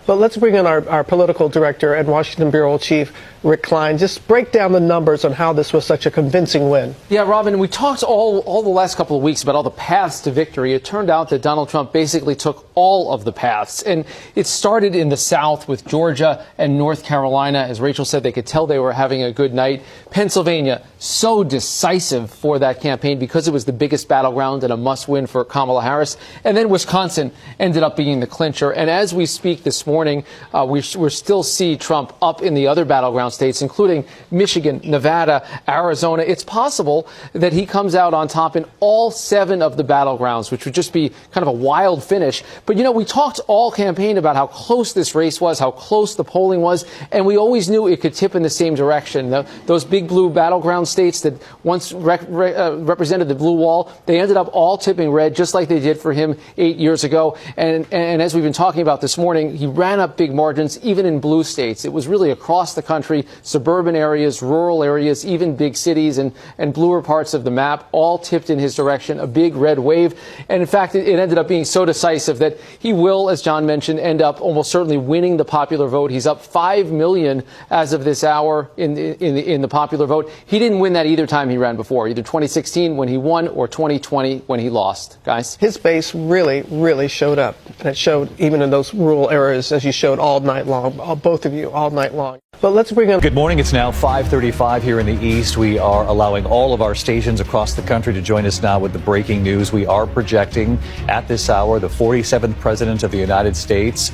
But let's bring in our political director and Washington Bureau Chief, Rick Klein. Just break down the numbers on how this was such a convincing win. Yeah, Robin, we talked all the last couple of weeks about all the paths to victory. It turned out that Donald Trump basically took all of the paths. And it started in the South with Georgia and North Carolina. As Rachel said, they could tell they were having a good night. Pennsylvania, so decisive for that campaign because it was the biggest battleground and a must-win for Kamala Harris. And then Wisconsin ended up being the clincher. And as we speak this morning, we still see Trump up in the other battleground states, including Michigan, Nevada, Arizona. It's possible that he comes out on top in all 7 of the battlegrounds, which would just be kind of a wild finish. But, you know, we talked all campaign about how close this race was, how close the polling was, and we always knew it could tip in the same direction. Those big blue battleground states that once represented the blue wall, they ended up all tipping red, just like they did for him 8 years ago. And as we've been talking about this morning, he ran up big margins, even in blue states. It was really across the country, suburban areas, rural areas, even big cities and bluer parts of the map, all tipped in his direction, a big red wave. And in fact, it ended up being so decisive that he will, as John mentioned, end up almost certainly winning the popular vote. He's up 5 million as of this hour in the popular vote. He didn't win that either time he ran before, either 2016 when he won or 2020 when he lost. Guys? His base really showed up. And it showed even in those rural areas, as you showed all night long, both of you, all night long. But let's bring in... Good morning. It's now 5:35 here in the East. We are allowing all of our stations across the country to join us now with the breaking news. We are projecting at this hour the 47th President of the United States,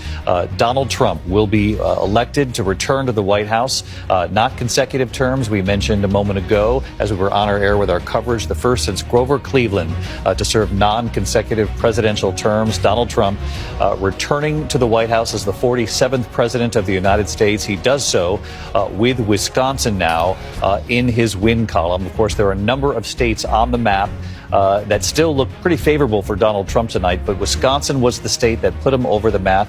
Donald Trump, will be elected to return to the White House. Not consecutive terms. We mentioned a moment ago as we were on our air with our coverage, the first since Grover Cleveland to serve non-consecutive presidential terms. Donald Trump returning to the White House as the 47th President of the United States. He does so with Wisconsin now in his win column. Of course, there are a number of states on the map that still look pretty favorable for Donald Trump tonight, but Wisconsin was the state that put him over the map,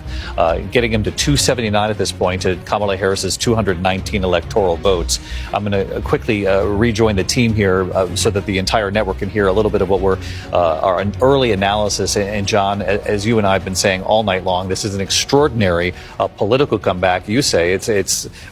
getting him to 279 at this point, to Kamala Harris's 219 electoral votes. I'm going to quickly rejoin the team here so that the entire network can hear a little bit of what we're our early analysis. And John, as you and I have been saying all night long, this is an extraordinary political comeback. You say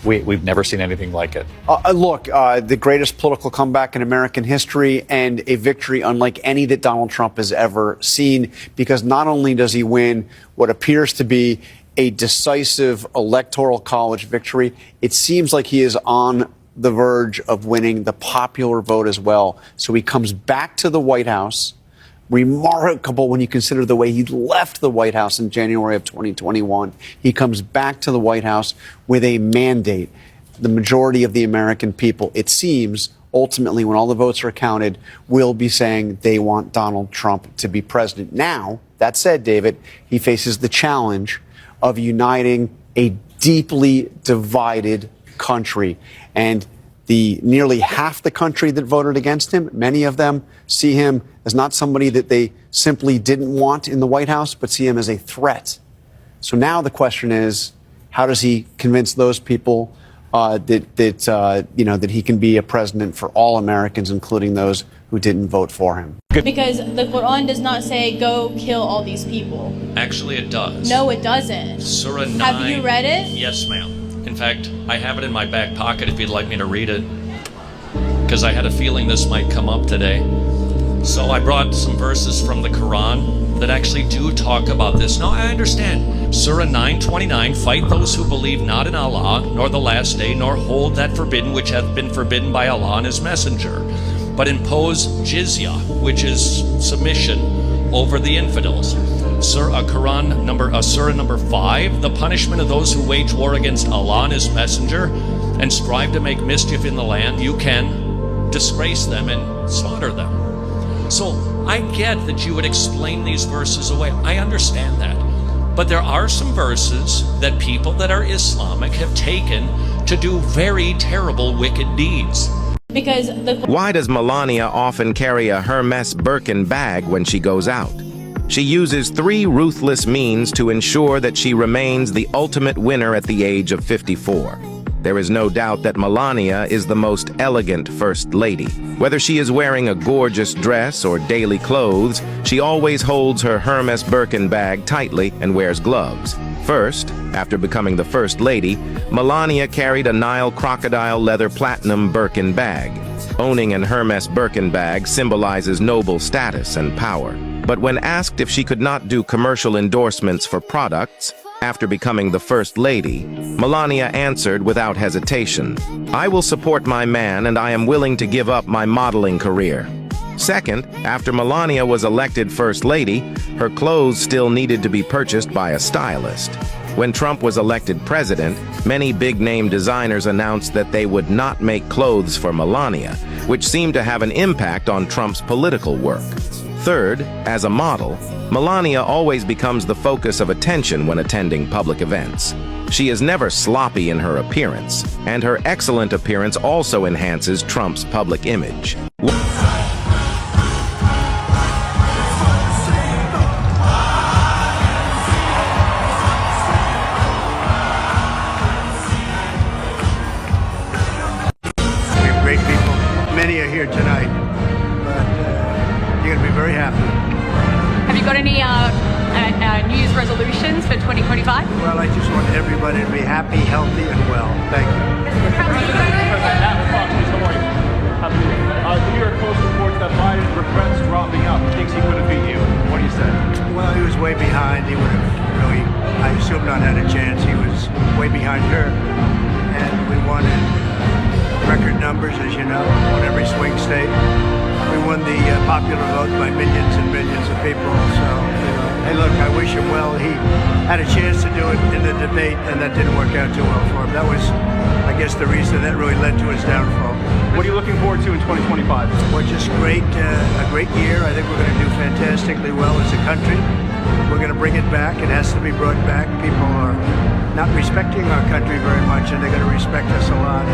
we've never seen anything like it. Look, the greatest political comeback in American history, and a victory unlike any that Donald Trump has ever seen, because not only does he win what appears to be a decisive electoral college victory, it seems like he is on the verge of winning the popular vote as well. So he comes back to the White House. Remarkable when you consider the way he left the White House in January of 2021. He comes back to the White House with a mandate. The majority of the American people, it seems, ultimately, when all the votes are counted, will be saying they want Donald Trump to be president. Now, that said, David, he faces the challenge of uniting a deeply divided country. And the nearly half the country that voted against him, many of them see him as not somebody that they simply didn't want in the White House, but see him as a threat. So now the question is, how does he convince those people that he can be a president for all Americans, including those who didn't vote for him? Because the Quran does not say go kill all these people. Actually, it does. No, it doesn't. Surah 9. Have you read it? Yes, ma'am. In fact, I have it in my back pocket if you'd like me to read it, because I had a feeling this might come up today. So I brought some verses from the Quran that actually do talk about this. Now, I understand. Surah 9:29, fight those who believe not in Allah, nor the last day, nor hold that forbidden which hath been forbidden by Allah and his messenger, but impose jizya, which is submission, over the infidels. Surah number 5, the punishment of those who wage war against Allah and his messenger and strive to make mischief in the land, you can disgrace them and slaughter them. So I get that you would explain these verses away. I understand that. But there are some verses that people that are Islamic have taken to do very terrible, wicked deeds. Why does Melania often carry a Hermes Birkin bag when she goes out? She uses 3 ruthless means to ensure that she remains the ultimate winner at the age of 54. There is no doubt that Melania is the most elegant First Lady. Whether she is wearing a gorgeous dress or daily clothes, she always holds her Hermes Birkin bag tightly and wears gloves. First, after becoming the First Lady, Melania carried a Nile crocodile leather platinum Birkin bag. Owning an Hermes Birkin bag symbolizes noble status and power. But when asked if she could not do commercial endorsements for products, after becoming the First Lady, Melania answered without hesitation, "I will support my man and I am willing to give up my modeling career." Second, after Melania was elected First Lady, her clothes still needed to be purchased by a stylist. When Trump was elected president, many big-name designers announced that they would not make clothes for Melania, which seemed to have an impact on Trump's political work. Third, as a model, Melania always becomes the focus of attention when attending public events. She is never sloppy in her appearance, and her excellent appearance also enhances Trump's public image. Great people. Many are here tonight, but you're going to be very happy. Have you got any New Year's resolutions for 2025? Well, I just want everybody to be happy, healthy, and well. Thank you. New York Post reports that Biden regrets dropping out. He thinks he could have beat you. What do you say? Well, he was way behind. He would have really, I assume, not had a chance. He was way behind her, and we wanted record numbers, as you know, on every swing state. We won the popular vote by millions and millions of people. So, hey, look, I wish him well. He had a chance to do it in the debate, and that didn't work out too well for him. That was, I guess, the reason that really led to his downfall. What are you looking forward to in 2025? Well, just great, a great year. I think we're going to do fantastically well as a country. We're going to bring it back. It has to be brought back. People are not respecting our country very much, and they're going to respect us a lot.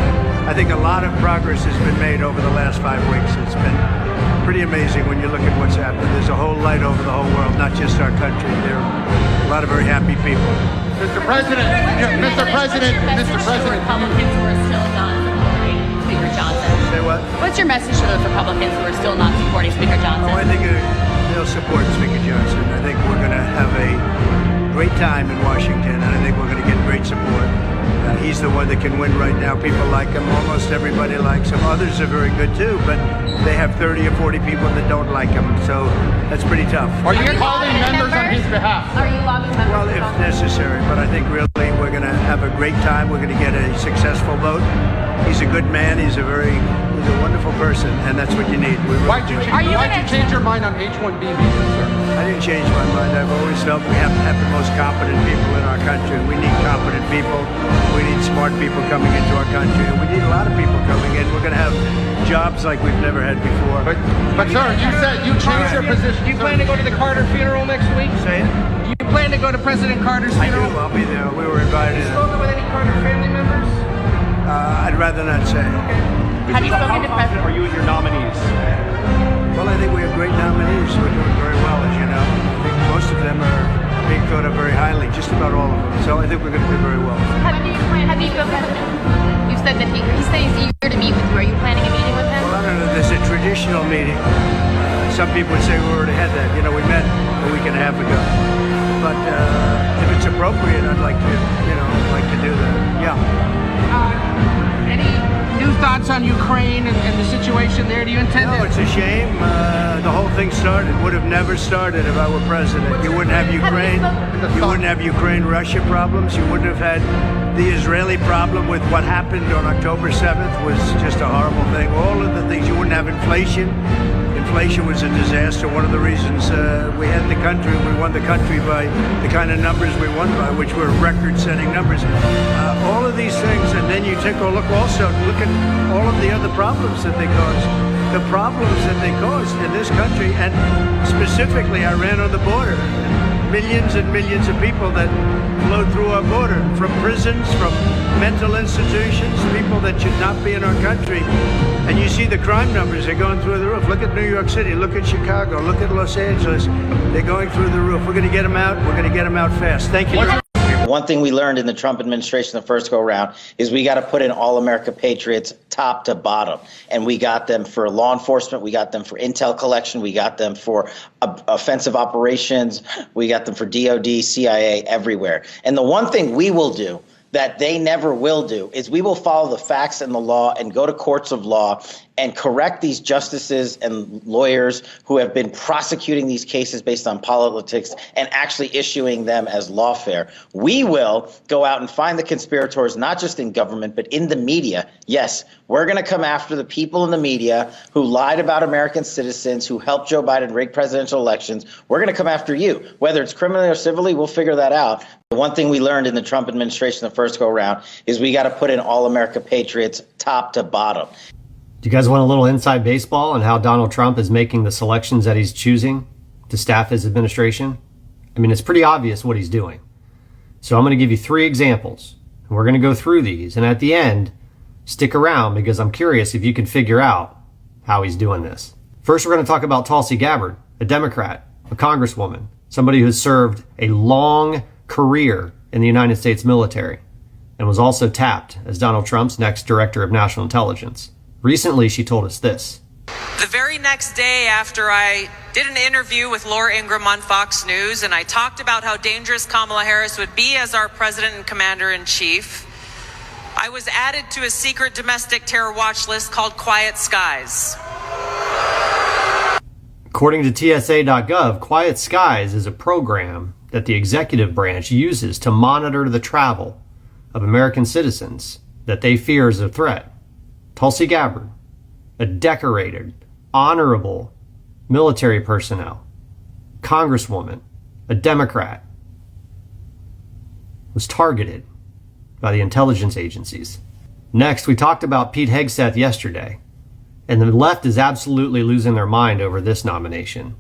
I think a lot of progress has been made over the last 5 weeks. It's been pretty amazing when you look at what's happened. There's a whole light over the whole world, not just our country. There are a lot of very happy people. Mr. President, Mr. President, Mr. President. Republicans who are still not supporting Speaker Johnson. Say what? What's your message to those Republicans who are still not supporting Speaker Johnson? Oh, I think they'll support Speaker Johnson. I think we're going to have a great time in Washington, and I think we're going to get great support. He's the one that can win right now. People like him. Almost everybody likes him. Others are very good too, but they have 30 or 40 people that don't like him, so that's pretty tough. Are you calling members on his behalf? Are you lobbying members? Well, if necessary, but I think really we're going to have a great time. We're going to get a successful vote. He's a good man. He's a wonderful person, and that's what you need. Why'd you change your mind on H-1B visas, sir? I didn't change my mind. I've always felt we have to have the most competent people in our country. We need competent people. We need smart people coming into our country. And we need a lot of people coming in. We're going to have jobs like we've never had before. But sir, you said you changed your position. Do you plan to go to the Carter funeral next week? Say it? Do you plan to go to President Carter's I do. funeral? I'll be there. We were invited. Have you spoken with any Carter family members? I'd rather not say. Have you spoken to President? Are you and your nominees? Well, I think we have great nominees. We're doing very well, as you know. I think most of them are being thought of very highly, just about all of them. So I think we're going to do very well. Have you spoken with him? You said that he says he's eager to meet with you. Are you planning a meeting with him? Well, I don't know. There's a traditional meeting. Some people would say we already had that. You know, we met a week and a half ago. But if it's appropriate, I'd like to do that. Yeah. Any new thoughts on Ukraine and the situation there? Do you intend No, to? it's a shame. The whole thing would have never started if I were president. You wouldn't have Ukraine. You wouldn't have Ukraine-Russia problems. You wouldn't have had the Israeli problem with what happened on October 7th was just a horrible thing. All of the things. You wouldn't have inflation. Inflation was a disaster. One of the reasons we won the country by the kind of numbers we won by, which were record-setting numbers. All of these things, and then you take a look at all of the other problems that they caused. The problems that they caused in this country, and specifically I ran on the border. Millions and millions of people that flowed through our border, from prisons, from mental institutions, people that should not be in our country. And you see the crime numbers, they're going through the roof. Look at New York City, look at Chicago, look at Los Angeles. They're going through the roof. We're going to get them out. We're going to get them out fast. Thank you. One thing we learned in the Trump administration the first go around is we got to put in all America patriots top to bottom. And we got them for law enforcement. We got them for intel collection. We got them for offensive operations. We got them for DOD, CIA, everywhere. And the one thing we will do that they never will do is we will follow the facts and the law and go to courts of law and correct these justices and lawyers who have been prosecuting these cases based on politics and actually issuing them as lawfare. We will go out and find the conspirators, not just in government, but in the media. Yes, we're going to come after the people in the media who lied about American citizens, who helped Joe Biden rig presidential elections. We're going to come after you. Whether it's criminally or civilly, we'll figure that out. The one thing we learned in the Trump administration the first go around is we got to put in all America patriots top to bottom. Do you guys want a little inside baseball on how Donald Trump is making the selections that he's choosing to staff his administration? I mean, it's pretty obvious what he's doing. So I'm going to give you 3 examples, and we're going to go through these. And at the end, stick around because I'm curious if you can figure out how he's doing this. First, we're going to talk about Tulsi Gabbard, a Democrat, a congresswoman, somebody who's served a long career in the United States military and was also tapped as Donald Trump's next director of national intelligence. Recently, she told us this. The very next day after I did an interview with Laura Ingraham on Fox News, and I talked about how dangerous Kamala Harris would be as our president and commander-in-chief, I was added to a secret domestic terror watch list called Quiet Skies. According to TSA.gov, Quiet Skies is a program that the executive branch uses to monitor the travel of American citizens that they fear is a threat. Tulsi Gabbard, a decorated, honorable military personnel, congresswoman, a Democrat, was targeted by the intelligence agencies. Next, we talked about Pete Hegseth yesterday, and the left is absolutely losing their mind over this nomination.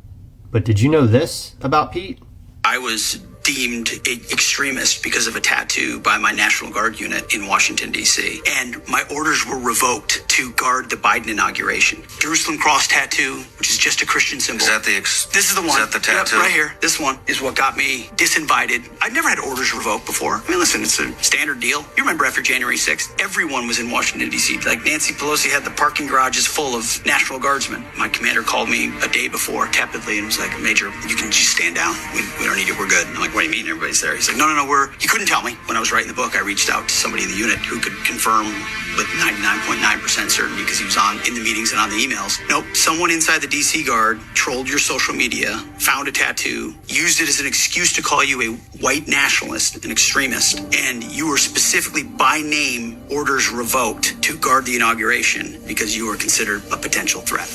But did you know this about Pete? I was deemed an extremist because of a tattoo by my National Guard unit in Washington, D.C. And my orders were revoked to guard the Biden inauguration. Jerusalem cross tattoo, which is just a Christian symbol. Is that This is the one. Is that the tattoo? Yep, right here. This one is what got me disinvited. I've never had orders revoked before. I mean, listen, it's a standard deal. You remember after January 6th, everyone was in Washington, D.C. Like Nancy Pelosi had the parking garages full of National Guardsmen. My commander called me a day before, tepidly, and was like, Major, you can just stand down. We don't need you. We're good. I'm like, what do you mean? Everybody's there. He's like, no, he couldn't tell me. When I was writing the book, I reached out to somebody in the unit who could confirm with 99.9% certainty because he was in the meetings and on the emails. Nope. Someone inside the DC Guard trolled your social media, found a tattoo, used it as an excuse to call you a white nationalist, an extremist, and you were specifically by name orders revoked to guard the inauguration because you were considered a potential threat.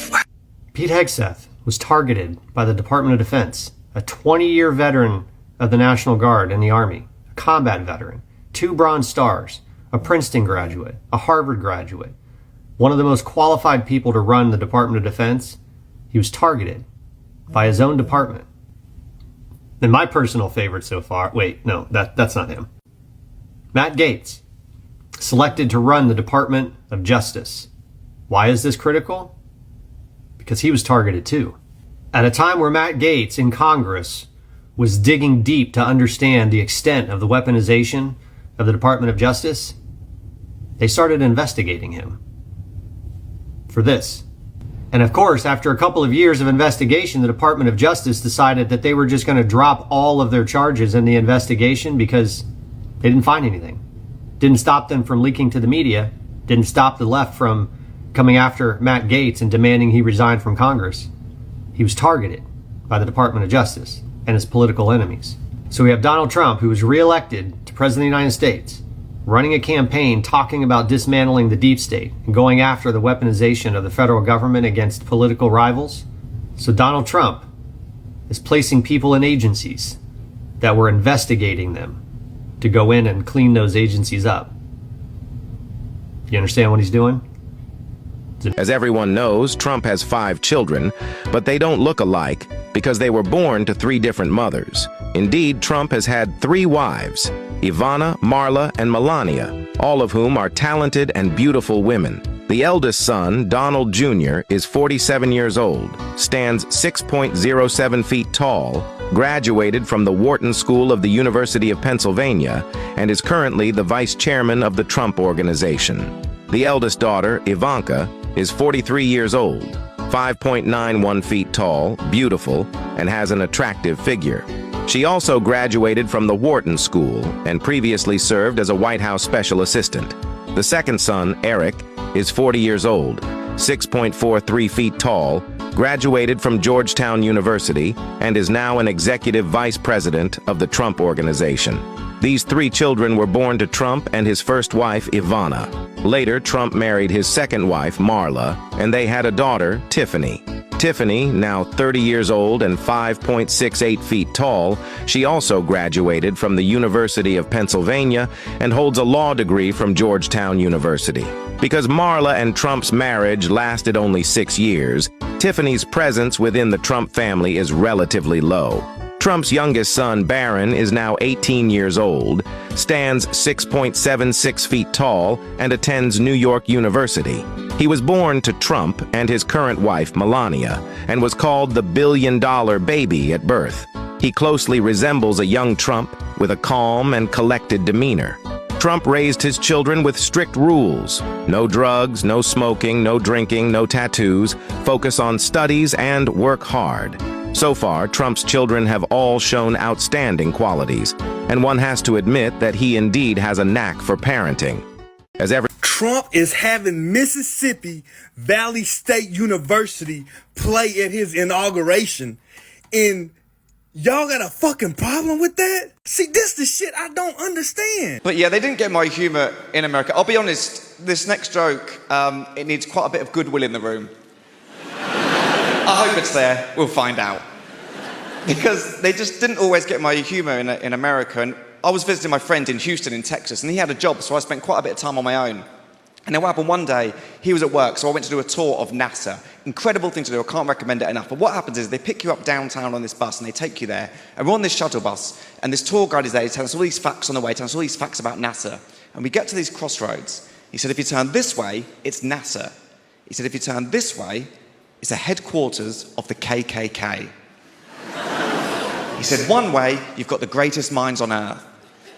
Pete Hegseth was targeted by the Department of Defense, a 20-year veteran of the National Guard and the Army, a combat veteran, 2 Bronze Stars, a Princeton graduate, a Harvard graduate, one of the most qualified people to run the Department of Defense. He was targeted by his own department. And my personal favorite so far, wait, no, that's not him. Matt Gaetz, selected to run the Department of Justice. Why is this critical? Because he was targeted too. At a time where Matt Gaetz in Congress was digging deep to understand the extent of the weaponization of the Department of Justice, they started investigating him for this. And of course, after a couple of years of investigation, the Department of Justice decided that they were just going to drop all of their charges in the investigation because they didn't find anything. Didn't stop them from leaking to the media, didn't stop the left from coming after Matt Gaetz and demanding he resign from Congress. He was targeted by the Department of Justice and his political enemies. So we have Donald Trump, who was reelected to President of the United States, running a campaign talking about dismantling the deep state and going after the weaponization of the federal government against political rivals. So Donald Trump is placing people in agencies that were investigating them to go in and clean those agencies up. You understand what he's doing? As everyone knows, Trump has 5 children, but they don't look alike because they were born to 3 different mothers. Indeed, Trump has had 3 wives, Ivana, Marla, and Melania, all of whom are talented and beautiful women. The eldest son, Donald Jr., is 47 years old, stands 6.07 feet tall, graduated from the Wharton School of the University of Pennsylvania, and is currently the vice chairman of the Trump Organization. The eldest daughter, Ivanka, is 43 years old, 5.91 feet tall, beautiful, and has an attractive figure. She also graduated from the Wharton School and previously served as a White House special assistant. The second son, Eric, is 40 years old, 6.43 feet tall, graduated from Georgetown University, and is now an executive vice president of the Trump Organization. These three children were born to Trump and his first wife, Ivana. Later, Trump married his second wife, Marla, and they had a daughter, Tiffany. Tiffany, now 30 years old and 5.68 feet tall, she also graduated from the University of Pennsylvania and holds a law degree from Georgetown University. Because Marla and Trump's marriage lasted only 6 years, Tiffany's presence within the Trump family is relatively low. Trump's youngest son, Barron, is now 18 years old, stands 6.76 feet tall, and attends New York University. He was born to Trump and his current wife, Melania, and was called the billion-dollar baby at birth. He closely resembles a young Trump with a calm and collected demeanor. Trump raised his children with strict rules. No drugs, no smoking, no drinking, no tattoos, focus on studies, and work hard. So far, Trump's children have all shown outstanding qualities, and one has to admit that he indeed has a knack for parenting. Trump is having Mississippi Valley State University play at his inauguration, and y'all got a fucking problem with that? See, this the shit I don't understand. But yeah, they didn't get my humor in America. I'll be honest, this next joke, it needs quite a bit of goodwill in the room. I hope it's there. We'll find out. Because they just didn't always get my humor in America. And I was visiting my friend in Houston in Texas, and he had a job, so I spent quite a bit of time on my own. And then what happened one day, he was at work, so I went to do a tour of NASA. Incredible thing to do, I can't recommend it enough. But what happens is they pick you up downtown on this bus and they take you there. And we're on this shuttle bus, and this tour guide is there, he tells us all these facts on the way, tells us all these facts about NASA. And we get to these crossroads. He said, if you turn this way, it's NASA. He said, if you turn this way, it's the headquarters of the KKK. He said, one way, you've got the greatest minds on earth.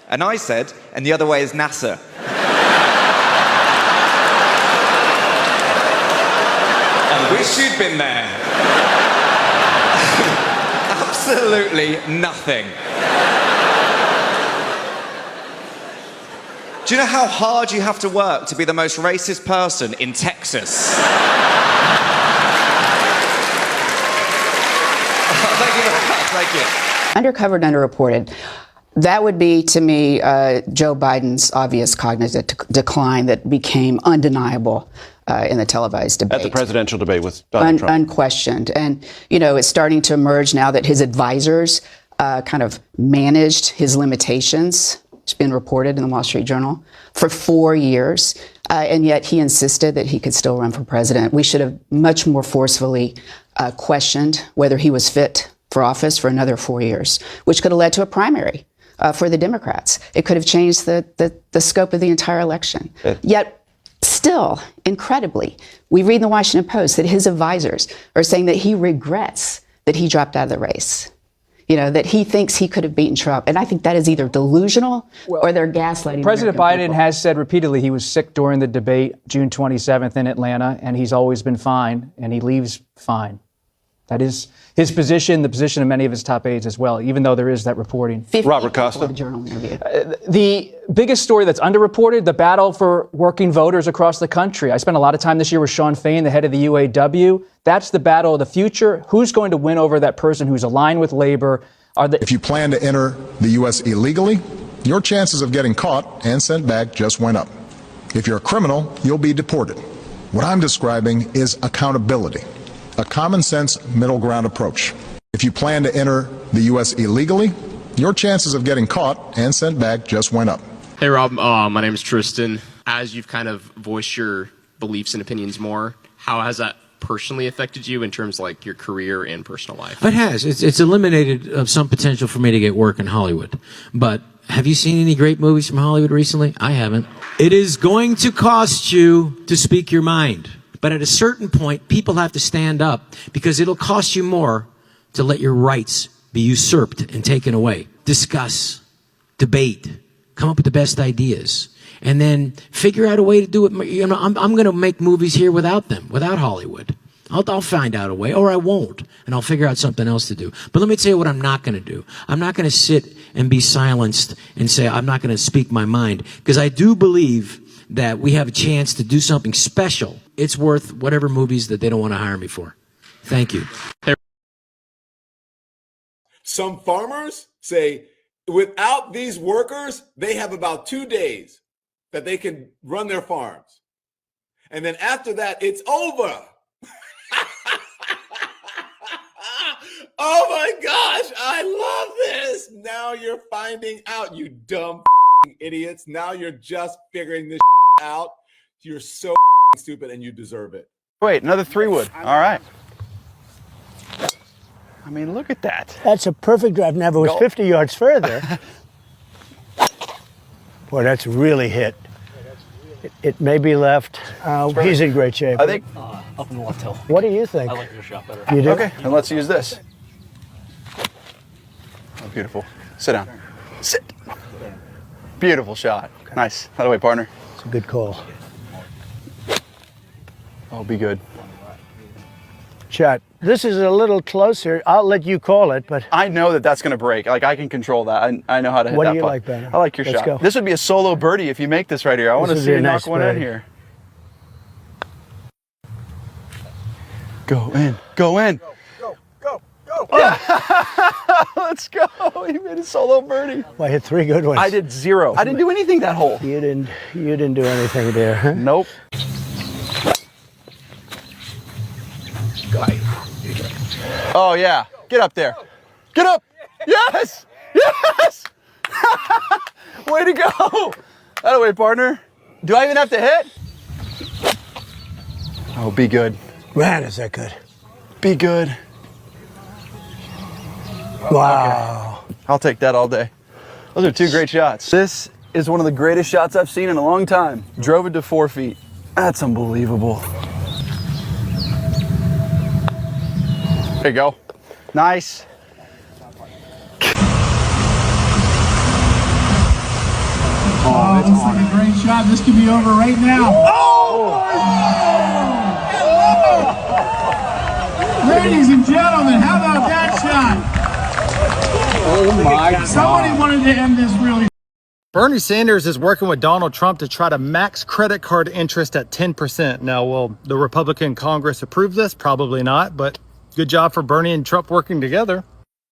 And I said, and the other way is NASA. I wish you'd been there. Absolutely nothing. Do you know how hard you have to work to be the most racist person in Texas? Thank you very much. Thank you. Undercovered, underreported. That would be, to me, Joe Biden's obvious cognitive decline that became undeniable in the televised debate. At the presidential debate with Donald Trump. Unquestioned. And, you know, it's starting to emerge now that his advisors kind of managed his limitations. It's been reported in the Wall Street Journal for 4 years. And yet he insisted that he could still run for president. We should have much more forcefully questioned whether he was fit for office for another 4 years, which could have led to a primary for the Democrats. It could have changed the scope of the entire election. Yet, still, incredibly, we read in the Washington Post that his advisors are saying that he regrets that he dropped out of the race. You know, that he thinks he could have beaten Trump. And I think that is either delusional or they're gaslighting President American Biden people. has said repeatedly he was sick during the debate June 27th in Atlanta, and he's always been fine, and he leaves fine. That is his position, the position of many of his top aides as well, even though there is that reporting. Robert Costa. The biggest story that's underreported, the battle for working voters across the country. I spent a lot of time this year with Sean Fain, the head of the UAW. That's the battle of the future. Who's going to win over that person who's aligned with labor? If you plan to enter the U.S. illegally, your chances of getting caught and sent back just went up. If you're a criminal, you'll be deported. What I'm describing is accountability. A common sense middle ground approach. If you plan to enter the U.S. illegally, your chances of getting caught and sent back just went up. Hey Rob, my name is Tristan. As you've kind of voiced your beliefs and opinions more, how has that personally affected you in terms of like your career and personal life? It has. It's eliminated some potential for me to get work in Hollywood. But have you seen any great movies from Hollywood recently? I haven't. It is going to cost you to speak your mind. But at a certain point, people have to stand up because it'll cost you more to let your rights be usurped and taken away. Discuss, debate, come up with the best ideas, and then figure out a way to do it. You know, I'm going to make movies here without them, without Hollywood. I'll find out a way, or I won't, and I'll figure out something else to do. But let me tell you what I'm not going to do. I'm not going to sit and be silenced and say I'm not going to speak my mind, because I do believe that we have a chance to do something special. It's worth whatever movies that they don't want to hire me for. Thank you. Some farmers say without these workers, they have about 2 days that they can run their farms. And then after that, it's over. Oh my gosh, I love this. Now you're finding out, you dumb idiots. Now you're just figuring this out. You're so stupid and you deserve it. Wait, another 3-wood. All right. I mean, look at that. That's a perfect drive. Never was 50 yards further. Boy, that's really hit. It may be left. He's in great shape. I think up in the left hill. What do you think? I like your shot better. You do? Okay, then let's use this. Oh, beautiful. Sit down. Sit. Beautiful shot. Nice. That way, partner. It's a good call. Oh, be good. Chet, this is a little closer. I'll let you call it, but I know that that's going to break. Like, I can control that. I know how to hit what that do you putt. like better? I like your Let's shot. go. This would be a solo birdie if you make this right here. I want to see you knock one in here. Go in. Go in. Go. Yeah. Let's go. He made a solo birdie. Well, I hit 3 good ones. I did 0. I didn't do anything that hole. You didn't do anything there, huh? Nope. Oh yeah. Get up there. Get up. Yes. Yes. Way to go. That way, partner. Do I even have to hit? Oh, be good. Man, is that good. Be good. Wow. Okay. I'll take that all day. Those are 2 great shots. This is one of the greatest shots I've seen in a long time. Drove it to 4 feet. That's unbelievable. There you go. Nice. Oh, that looks like a great shot. This could be over right now. Oh! Ladies and gentlemen, how about that shot? Oh my God. Somebody wanted to end this really. Bernie Sanders is working with Donald Trump to try to max credit card interest at 10%. Now, will the Republican Congress approve this? Probably not, but good job for Bernie and Trump working together.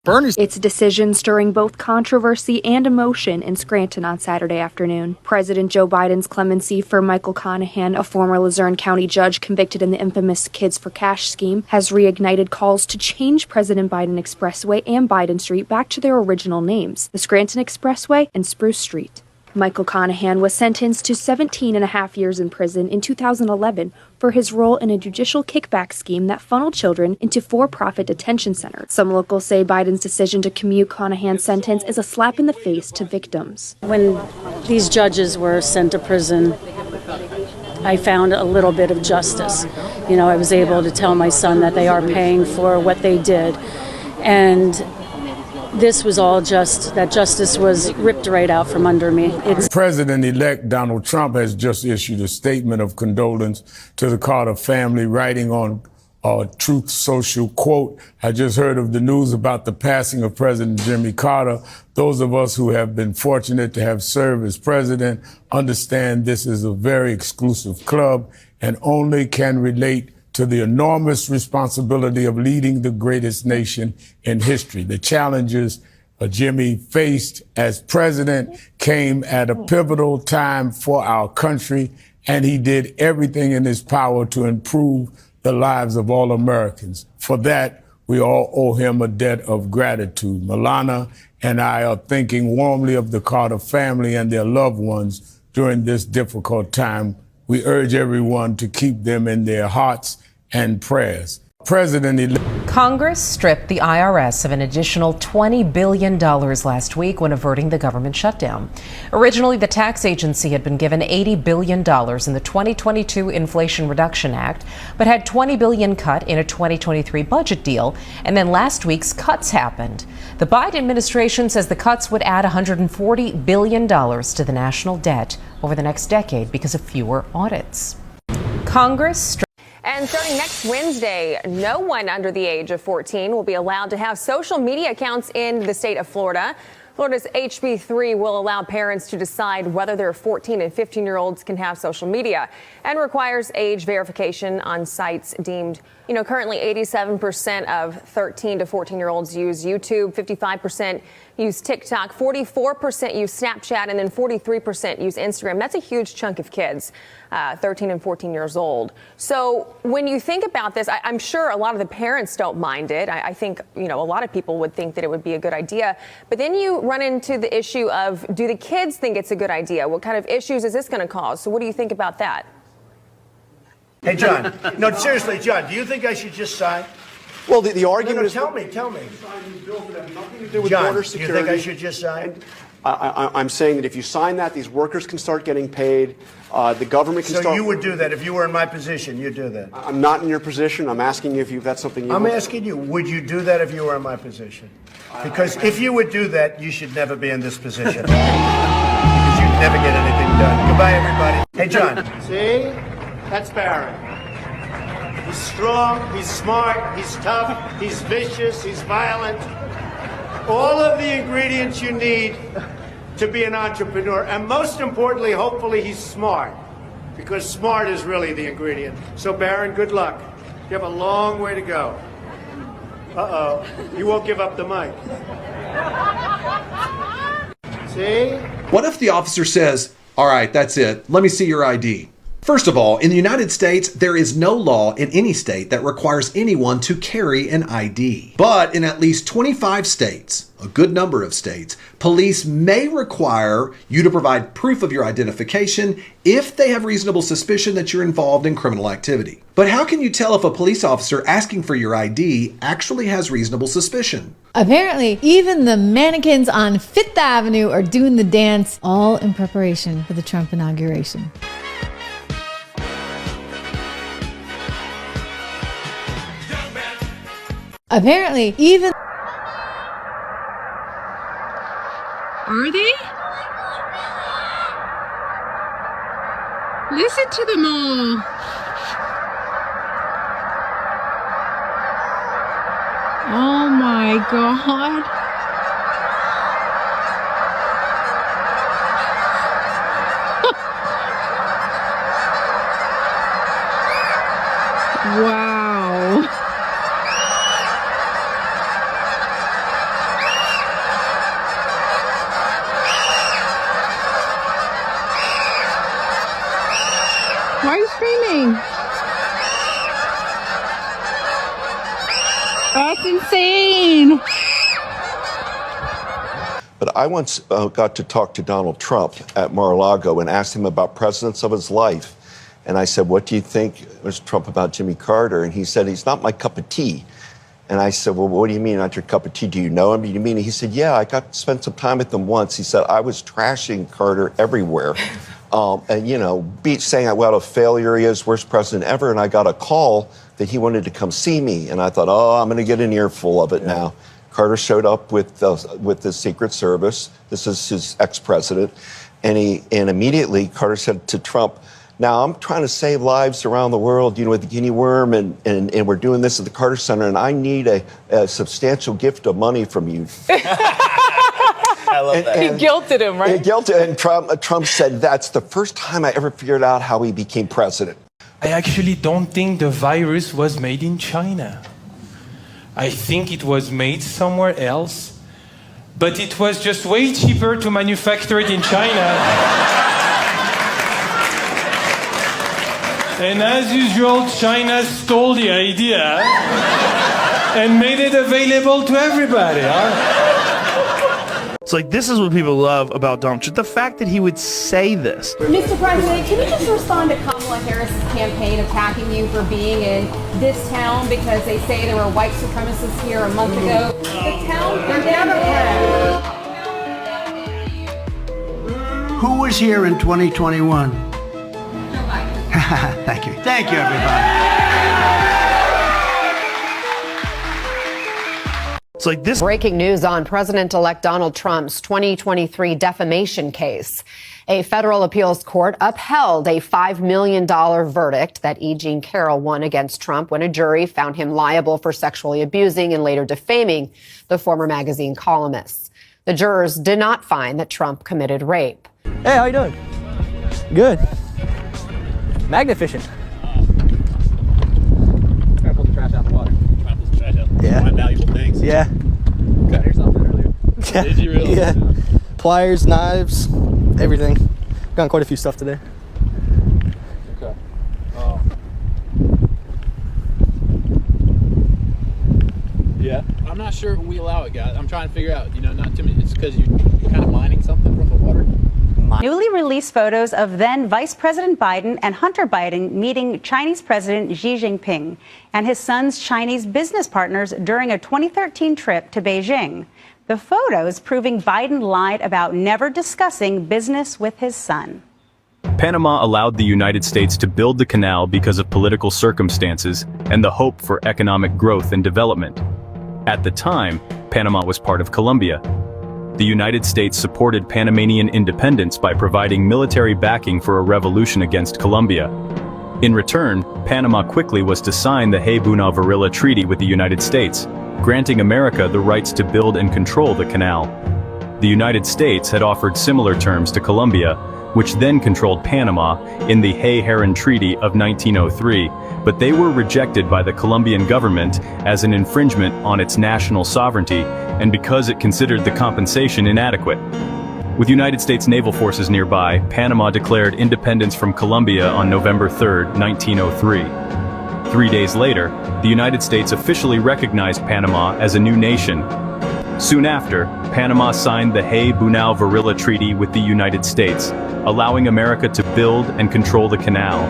It's a decision stirring both controversy and emotion in Scranton on Saturday afternoon. President Joe Biden's clemency for Michael Conahan, a former Luzerne County judge convicted in the infamous Kids for Cash scheme, has reignited calls to change President Biden Expressway and Biden Street back to their original names, the Scranton Expressway and Spruce Street. Michael Conahan was sentenced to 17 and a half years in prison in 2011 for his role in a judicial kickback scheme that funneled children into for-profit detention centers. Some locals say Biden's decision to commute Conahan's sentence is a slap in the face to victims. When these judges were sent to prison, I found a little bit of justice. You know, I was able to tell my son that they are paying for what they did. And this was all just that justice was ripped right out from under me. President-elect Donald Trump has just issued a statement of condolence to the Carter family, writing on Truth Social, quote, "I just heard of the news about the passing of President Jimmy Carter. Those of us who have been fortunate to have served as president understand this is a very exclusive club and only can relate to the enormous responsibility of leading the greatest nation in history. The challenges Jimmy faced as president came at a pivotal time for our country, and he did everything in his power to improve the lives of all Americans. For that, we all owe him a debt of gratitude. Milana and I are thinking warmly of the Carter family and their loved ones during this difficult time. We urge everyone to keep them in their hearts and prayers. president-elect. Congress stripped the IRS of an additional $20 billion last week when averting the government shutdown. Originally, the tax agency had been given $80 billion in the 2022 Inflation Reduction Act, but had $20 billion cut in a 2023 budget deal, and then last week's cuts happened. The Biden administration says the cuts would add $140 billion to the national debt over the next decade because of fewer audits. Congress And starting next Wednesday, no one under the age of 14 will be allowed to have social media accounts in the state of Florida. Florida's HB 3 will allow parents to decide whether their 14 and 15-year-olds can have social media and requires age verification on sites deemed, currently 87% of 13 to 14-year-olds use YouTube, 55% use TickTock, 44% use Snapchat, and then 43% use Instagram. That's a huge chunk of kids, 13 and 14 years old. So when you think about this, I'm sure a lot of the parents don't mind it. I think, a lot of people would think that it would be a good idea. But then you run into the issue of, do the kids think it's a good idea? What kind of issues is this going to cause? So what do you think about that? Hey, John. No, seriously, John, do you think I should just sign? Well, the argument is... Tell me. John, do you think I should just sign? I'm saying that if you sign that, these workers can start getting paid. The government can start... So you would do that if you were in my position, you'd do that? I'm not in your position. I'm asking you if that's something you... I'm asking you, would you do that if you were in my position? Because if you would do that, you should never be in this position. Because you'd never get anything done. Goodbye, everybody. Hey, John. See? That's Barron. He's strong, he's smart, he's tough, he's vicious, he's violent. All of the ingredients you need to be an entrepreneur. And most importantly, hopefully, he's smart. Because smart is really the ingredient. So, Barron, good luck. You have a long way to go. Uh-oh. You won't give up the mic. See? What if the officer says, "All right, that's it. Let me see your ID"? First of all, in the United States, there is no law in any state that requires anyone to carry an ID. But in at least 25 states, a good number of states, police may require you to provide proof of your identification if they have reasonable suspicion that you're involved in criminal activity. But how can you tell if a police officer asking for your ID actually has reasonable suspicion? Apparently, even the mannequins on Fifth Avenue are doing the dance, all in preparation for the Trump inauguration. Apparently, even... Are they? Listen to them all. Oh my God. Wow. Why are you screaming? That's insane. But I once got to talk to Donald Trump at Mar-a-Lago and asked him about presidents of his life. And I said, "What do you think, Mr. Trump, about Jimmy Carter?" And he said, "He's not my cup of tea." And I said, "Well, what do you mean not your cup of tea? Do you know him? Do you mean?" He said, "Yeah, I got to spend some time with him once." He said, "I was trashing Carter everywhere. And, saying what a failure he is, worst president ever. And I got a call that he wanted to come see me. And I thought, I'm going to get an earful of it now." Carter showed up with the Secret Service. This is his ex-president. And immediately Carter said to Trump, "Now I'm trying to save lives around the world, with the guinea worm, and we're doing this at the Carter Center, and I need a substantial gift of money from you." I love that. He guilted him, right? He guilted, and Trump said, "That's the first time I ever figured out how he became president." I actually don't think the virus was made in China. I think it was made somewhere else, but it was just way cheaper to manufacture it in China. And as usual, China stole the idea and made it available to everybody. It's like, this is what people love about Donald Trump. The fact that he would say this. Mr. President, can you just respond to Kamala Harris's campaign attacking you for being in this town because they say there were white supremacists here a month ago? The town, they're Democrats. Who was here in 2021? Thank you. Thank you, everybody. It's like this. Breaking news on President-elect Donald Trump's 2023 defamation case. A federal appeals court upheld a $5 million verdict that E. Jean Carroll won against Trump when a jury found him liable for sexually abusing and later defaming the former magazine columnist. The jurors did not find that Trump committed rape. Hey, how you doing? Good. Magnificent. Try to pull the trash out of the water. Try to pull the trash out. Yeah. Find valuable things. Yeah. Cut yourself in earlier. Yeah. Did you really? Yeah. Pliers, knives, everything. Gotten quite a few stuff today. Okay. Yeah. I'm not sure we allow it, guys. I'm trying to figure out, not too many. It's because you're kind of mining something from the water. Newly released photos of then Vice President Biden and Hunter Biden meeting Chinese President Xi Jinping and his son's Chinese business partners during a 2013 trip to Beijing. The photos proving Biden lied about never discussing business with his son. Panama allowed the United States to build the canal because of political circumstances and the hope for economic growth and development. At the time, Panama was part of Colombia. The United States supported Panamanian independence by providing military backing for a revolution against Colombia. In return, Panama quickly was to sign the Hay-Bunavarilla Treaty with the United States, granting America the rights to build and control the canal. The United States had offered similar terms to Colombia, which then controlled Panama in the Hay-Heron Treaty of 1903, but they were rejected by the Colombian government as an infringement on its national sovereignty and because it considered the compensation inadequate. With United States naval forces nearby, Panama declared independence from Colombia on November 3, 1903. 3 days later, the United States officially recognized Panama as a new nation. Soon after, Panama signed the Hay-Bunavarilla Treaty with the United States, allowing America to build and control the canal.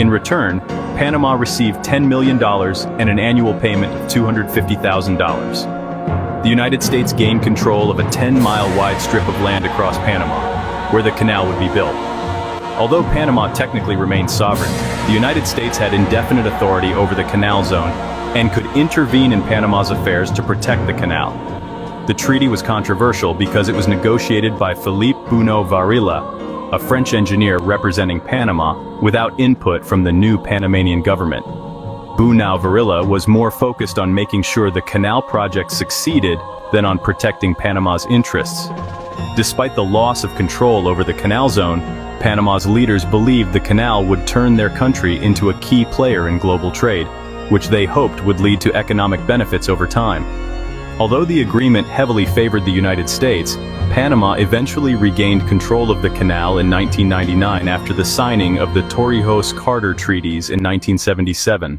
In return, Panama received $10 million and an annual payment of $250,000. The United States gained control of a 10-mile-wide strip of land across Panama, where the canal would be built. Although Panama technically remained sovereign, the United States had indefinite authority over the canal zone and could intervene in Panama's affairs to protect the canal. The treaty was controversial because it was negotiated by Philippe Bunavarilla, a French engineer representing Panama, without input from the new Panamanian government. Bunavarilla was more focused on making sure the canal project succeeded than on protecting Panama's interests. Despite the loss of control over the canal zone, Panama's leaders believed the canal would turn their country into a key player in global trade, which they hoped would lead to economic benefits over time. Although the agreement heavily favored the United States, Panama eventually regained control of the canal in 1999 after the signing of the Torrijos-Carter treaties in 1977.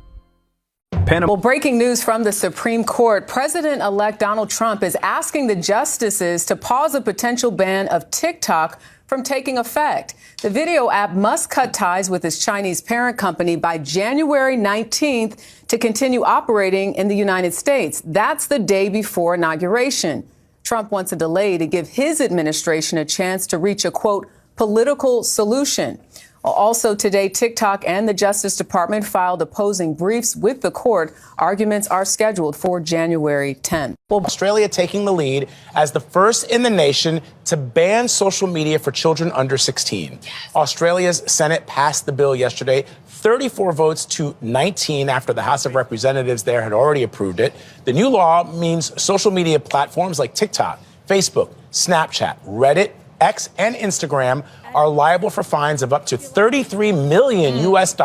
Well, breaking news from the Supreme Court. President-elect Donald Trump is asking the justices to pause a potential ban of TickTock from taking effect. The video app must cut ties with its Chinese parent company by January 19th to continue operating in the United States. That's the day before inauguration. Trump wants a delay to give his administration a chance to reach a, quote, political solution. Also today, TickTock and the Justice Department filed opposing briefs with the court. Arguments are scheduled for January 10th. Australia taking the lead as the first in the nation to ban social media for children under 16. Yes. Australia's Senate passed the bill yesterday, 34 votes to 19 after the House of Representatives there had already approved it. The new law means social media platforms like TikTok, Facebook, Snapchat, Reddit, X, and Instagram are liable for fines of up to $33 million US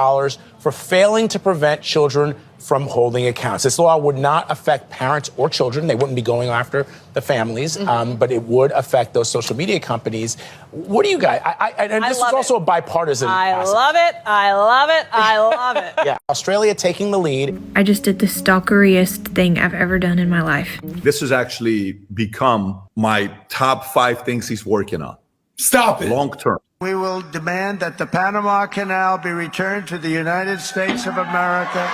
for failing to prevent children from holding accounts. This law would not affect parents or children. They wouldn't be going after the families, but it would affect those social media companies. What do you guys? And this is also a bipartisan. I love it. I love it. I love it. Yeah, Australia taking the lead. I just did the stalkeriest thing I've ever done in my life. This has actually become my top 5 things he's working on. Stop it. Long term. We will demand that the Panama Canal be returned to the United States of America.